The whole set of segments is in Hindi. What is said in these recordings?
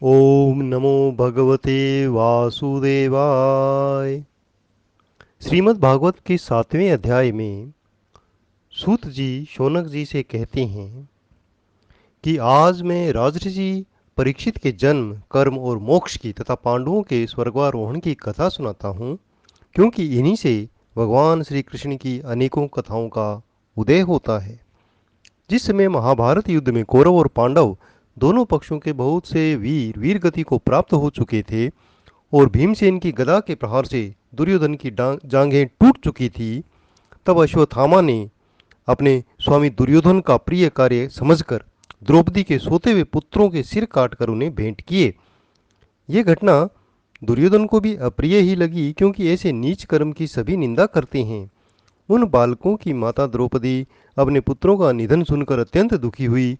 ओम नमो भगवते वासुदेवाय। श्रीमद् भागवत के 7वें अध्याय में सूत जी शौनक जी से कहते हैं कि आज मैं राजऋषि परीक्षित के जन्म, कर्म और मोक्ष की तथा पांडवों के स्वर्गारोहण की कथा सुनाता हूँ, क्योंकि इन्हीं से भगवान श्री कृष्ण की अनेकों कथाओं का उदय होता है। जिस समय महाभारत युद्ध में कौरव और पांडव दोनों पक्षों के बहुत से वीर वीर गति को प्राप्त हो चुके थे और भीमसेन की गदा के प्रहार से दुर्योधन की जांघें टूट चुकी थी, तब अश्वत्थामा ने अपने स्वामी दुर्योधन का प्रिय कार्य समझकर द्रौपदी के सोते हुए पुत्रों के सिर काटकर उन्हें भेंट किए। ये घटना दुर्योधन को भी अप्रिय ही लगी, क्योंकि ऐसे नीच कर्म की सभी निंदा करते हैं। उन बालकों की माता द्रौपदी अपने पुत्रों का निधन सुनकर अत्यंत दुखी हुई।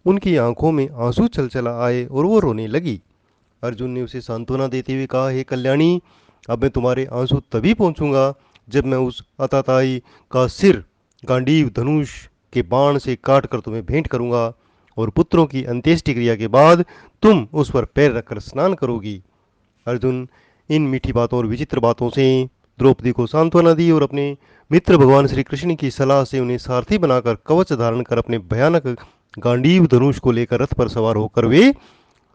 उनकी आंखों में आंसू चल चला आए और वो रोने लगी। अर्जुन ने उसे सांत्वना देते हुए कहा, हे कल्याणी, अब मैं तुम्हारे आंसू तभी पहुंचूंगा जब मैं उस अताताई का सिर गांडीव धनुष के बाण से काट कर तुम्हें भेंट करूंगा और पुत्रों की अंत्येष्टि क्रिया के बाद तुम उस पर पैर रखकर स्नान करोगी। अर्जुन इन मीठी बातों और विचित्र बातों से द्रौपदी को सांत्वना दी और अपने मित्र भगवान श्री कृष्ण की सलाह से उन्हें सारथी बनाकर कवच धारण कर अपने भयानक गांडीव धनुष को लेकर रथ पर सवार होकर वे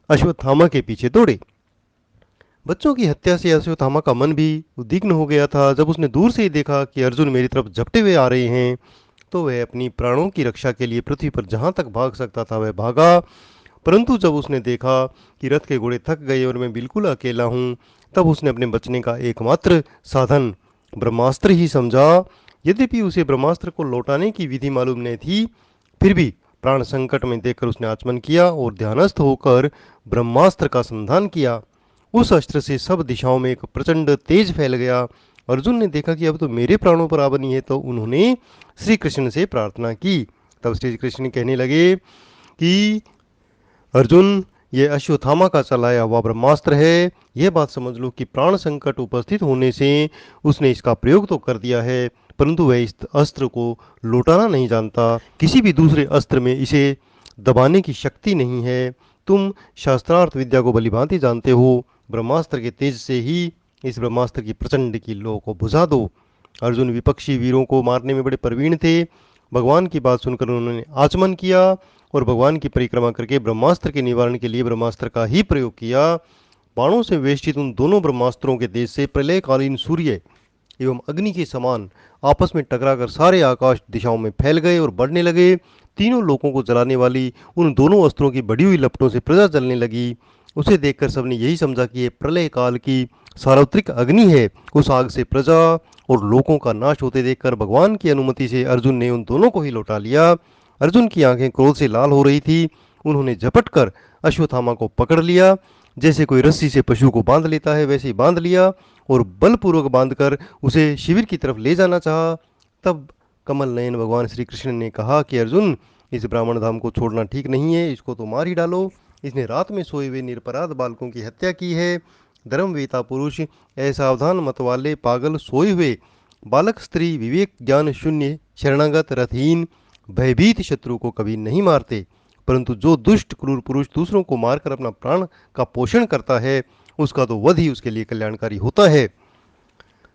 अश्वत्थामा के पीछे दौड़े। बच्चों की हत्या से अश्वत्थामा का मन भी उद्विग्न हो गया था। जब उसने दूर से ही देखा कि अर्जुन मेरी तरफ झपटे हुए आ रहे हैं, तो वह अपनी प्राणों की रक्षा के लिए पृथ्वी पर जहां तक भाग सकता था वह भागा। परंतु जब उसने देखा कि रथ के घोड़े थक गए और मैं बिल्कुल अकेला हूं, तब उसने अपने बचने का एकमात्र साधन ब्रह्मास्त्र ही समझा। यद्यपि उसे ब्रह्मास्त्र को लौटाने की विधि मालूम नहीं थी, फिर भी प्राण संकट में देखकर उसने आचमन किया और ध्यानस्थ होकर ब्रह्मास्त्र का संधान किया। उस अस्त्र से सब दिशाओं में एक प्रचंड तेज फैल गया। अर्जुन ने देखा कि अब तो मेरे प्राणों पर आ बनी है, तो उन्होंने श्री कृष्ण से प्रार्थना की। तब श्री कृष्ण कहने लगे कि अर्जुन, ये अश्वत्थामा का चलाया हुआ ब्रह्मास्त्र है। यह बात समझ लो कि प्राण संकट उपस्थित होने से उसने इसका प्रयोग तो कर दिया है, परंतु वह इस अस्त्र को लौटाना नहीं जानता। किसी भी दूसरे अस्त्र में इसे दबाने की शक्ति नहीं है। तुम शास्त्रार्थ विद्या को भलीभांति जानते हो। ब्रह्मास्त्र के तेज से ही इस ब्रह्मास्त्र की प्रचंड की लौ को बुझा दो। अर्जुन विपक्षी वीरों को मारने में बड़े प्रवीण थे। भगवान की बात सुनकर उन्होंने आचमन किया और भगवान की परिक्रमा करके ब्रह्मास्त्र के निवारण के लिए ब्रह्मास्त्र का ही प्रयोग किया। बाणों से वेष्टित उन दोनों ब्रह्मास्त्रों के तेज से प्रलयकालीन सूर्य एवं अग्नि के समान आपस में टकराकर सारे आकाश दिशाओं में फैल गए और बढ़ने लगे। तीनों लोकों को जलाने वाली उन दोनों अस्त्रों की बढ़ी हुई लपटों से प्रजा जलने लगी। उसे देखकर सबने यही समझा कि यह प्रलय काल की सार्वत्रिक अग्नि है। उस आग से प्रजा और लोकों का नाश होते देखकर भगवान की अनुमति से अर्जुन ने उन दोनों को ही लौटा लिया। अर्जुन की आंखें क्रोध से लाल हो रही थी। उन्होंने झपट कर अश्वत्थामा को पकड़ लिया। जैसे कोई रस्सी से पशु को बांध लेता है, वैसे ही बांध लिया और बलपूर्वक बांधकर उसे शिविर की तरफ ले जाना चाहा। तब कमल नयन भगवान श्री कृष्ण ने कहा कि अर्जुन, इस ब्राह्मण धाम को छोड़ना ठीक नहीं है, इसको तो मार ही डालो। इसने रात में सोए हुए निरपराध बालकों की हत्या की है। धर्मवेता पुरुष, असावधान मत वाले पागल सोए हुए बालक, स्त्री, विवेक ज्ञान शून्य, शरणागत, रथहीन, भयभीत शत्रु को कभी नहीं मारते, परंतु जो दुष्ट क्रूर पुरुष दूसरों को मारकर अपना प्राण का पोषण करता है, उसका तो वध ही उसके लिए कल्याणकारी होता है।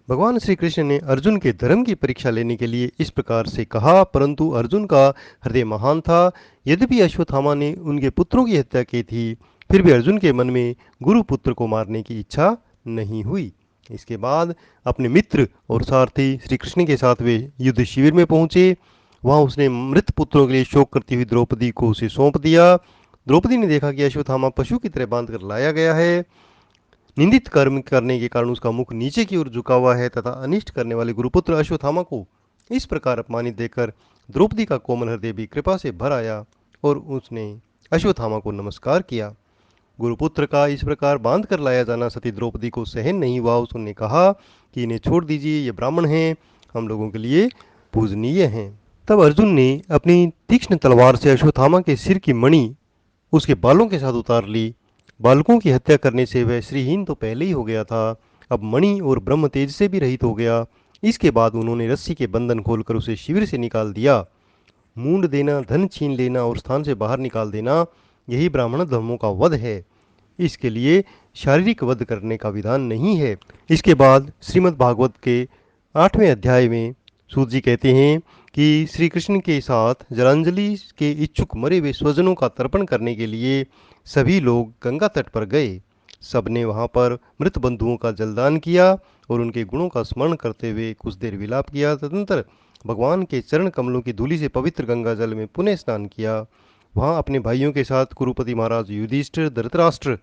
भगवान श्री कृष्ण ने अर्जुन के धर्म की परीक्षा लेने के लिए इस प्रकार से कहा, परंतु अर्जुन का हृदय महान था। यद्यपि अश्वत्थामा ने उनके पुत्रों की हत्या की थी, फिर भी अर्जुन के मन में गुरु पुत्र को मारने की इच्छा नहीं हुई। इसके बाद अपने मित्र और सारथी श्री कृष्ण के साथ वे युद्ध शिविर में पहुंचे। वहां उसने मृत पुत्रों के लिए शोक करती हुई द्रौपदी को उसे सौंप दिया। द्रौपदी ने देखा कि अश्वत्थामा पशु की तरह बांधकर लाया गया है। निंदित कर्म करने के कारण उसका मुख नीचे की ओर झुका हुआ है तथा अनिष्ट करने वाले गुरुपुत्र अश्वत्थामा को इस प्रकार अपमानित देखकर द्रौपदी का कोमल हृदय भी कृपा से भर आया और उसने अश्वत्थामा को नमस्कार किया। गुरुपुत्र का इस प्रकार बांध कर लाया जाना सती द्रौपदी को सहन नहीं हुआ। उसने कहा कि इन्हें छोड़ दीजिए, ये ब्राह्मण हैं, हम लोगों के लिए पूजनीय हैं। तब अर्जुन ने अपनी तीक्ष्ण तलवार से अश्वत्थामा के सिर की मणि उसके बालों के साथ उतार ली। बालकों की हत्या करने से वह श्रीहीन तो पहले ही हो गया था, अब मणि और ब्रह्म तेज से भी रहित हो गया। इसके बाद उन्होंने रस्सी के बंधन खोलकर उसे शिविर से निकाल दिया। मूंड देना, धन छीन लेना और स्थान से बाहर निकाल देना, यही ब्राह्मण धर्मों का वध है। इसके लिए शारीरिक वध करने का विधान नहीं है। इसके बाद श्रीमद् भागवत के 8वें अध्याय में सूत जी कहते हैं कि श्री कृष्ण के साथ जलांजलि के इच्छुक मरे हुए स्वजनों का तर्पण करने के लिए सभी लोग गंगा तट पर गए। सबने वहां पर मृत बंधुओं का जलदान किया और उनके गुणों का स्मरण करते हुए कुछ देर विलाप किया। तदनंतर भगवान के चरण कमलों की धूलि से पवित्र गंगा जल में पुनः स्नान किया। वहां अपने भाइयों के साथ कुरुपति महाराज युधिष्ठिर, धृतराष्ट्र,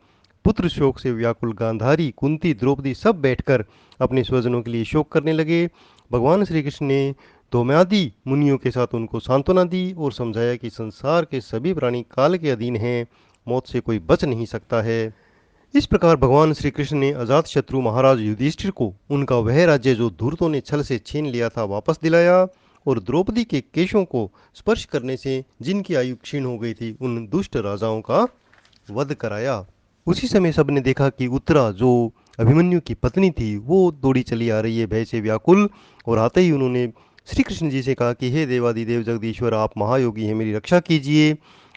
पुत्र शोक से व्याकुल गांधारी, कुंती, द्रौपदी सब बैठकर अपने स्वजनों के लिए शोक करने लगे। भगवान श्री कृष्ण ने धौम्यादि मुनियों के साथ उनको सांत्वना दी और समझाया कि संसार के सभी प्राणी काल के अधीन हैं, मौत से कोई बच नहीं सकता है। इस प्रकार भगवान श्री कृष्ण ने अजात शत्रु महाराज युधिष्ठिर को उनका वह राज्य जो धूर्तों ने छल से छीन लिया था वापस दिलाया और द्रौपदी के केशों को स्पर्श करने से जिनकी आयु क्षीण हो गई थी उन दुष्ट राजाओं का वध कराया। उसी समय सबने देखा कि उत्तरा जो अभिमन्यु की पत्नी थी वो दौड़ी चली आ रही है भय से व्याकुल, और आते ही उन्होंने श्री कृष्ण जी से कहा कि हे देवादिदेव जगदीश्वर, आप महायोगी हैं, मेरी रक्षा कीजिए।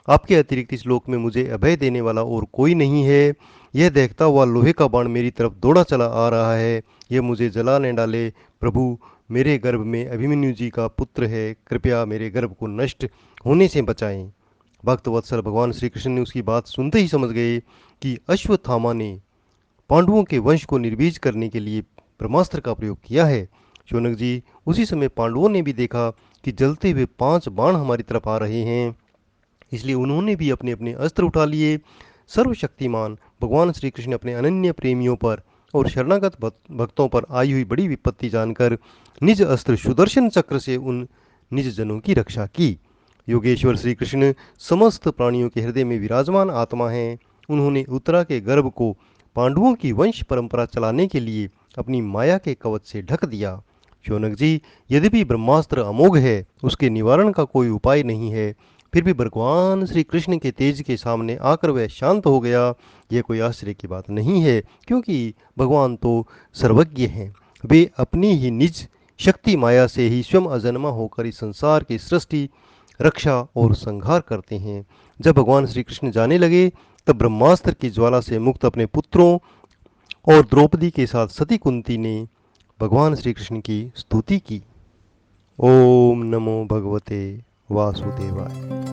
आपके अतिरिक्त इस लोक में मुझे अभय देने वाला और कोई नहीं है। यह देखता हुआ लोहे का बाण मेरी तरफ दौड़ा चला आ रहा है, यह मुझे जला न डाले। प्रभु, मेरे गर्भ में अभिमन्यु जी का पुत्र है, कृपया मेरे गर्भ को नष्ट होने से बचाएं। भक्त वत्सल भगवान श्री कृष्ण ने उसकी बात सुनते ही समझ गए कि अश्वत्थामा ने पांडवों के वंश को निर्बीज करने के लिए ब्रह्मास्त्र का प्रयोग किया है। शौनक जी, उसी समय पांडवों ने भी देखा कि जलते हुए 5 बाण हमारी तरफ आ रहे हैं, इसलिए उन्होंने भी अपने अपने अस्त्र उठा लिए। सर्वशक्तिमान भगवान श्री कृष्ण अपने अनन्य प्रेमियों पर और शरणागत भक्तों पर आई हुई बड़ी विपत्ति जानकर निज अस्त्र सुदर्शन चक्र से उन निज जनों की रक्षा की। योगेश्वर श्री कृष्ण समस्त प्राणियों के हृदय में विराजमान आत्मा हैं। उन्होंने उत्तरा के गर्भ को पांडवों की वंश परंपरा चलाने के लिए अपनी माया के कवच से ढक दिया। शौनक जी, यद्यपि ब्रह्मास्त्र अमोघ है, उसके निवारण का कोई उपाय नहीं है, फिर भी भगवान श्री कृष्ण के तेज के सामने आकर वह शांत हो गया। यह कोई आश्चर्य की बात नहीं है, क्योंकि भगवान तो सर्वज्ञ हैं। वे अपनी ही निज शक्ति माया से ही स्वयं अजन्मा होकर इस संसार की सृष्टि, रक्षा और संहार करते हैं। जब भगवान श्री कृष्ण जाने लगे तब ब्रह्मास्त्र की ज्वाला से मुक्त अपने पुत्रों और द्रौपदी के साथ सती कुंती ने भगवान श्री कृष्ण की स्तुति की। ओम नमो भगवते वासुदेवाय।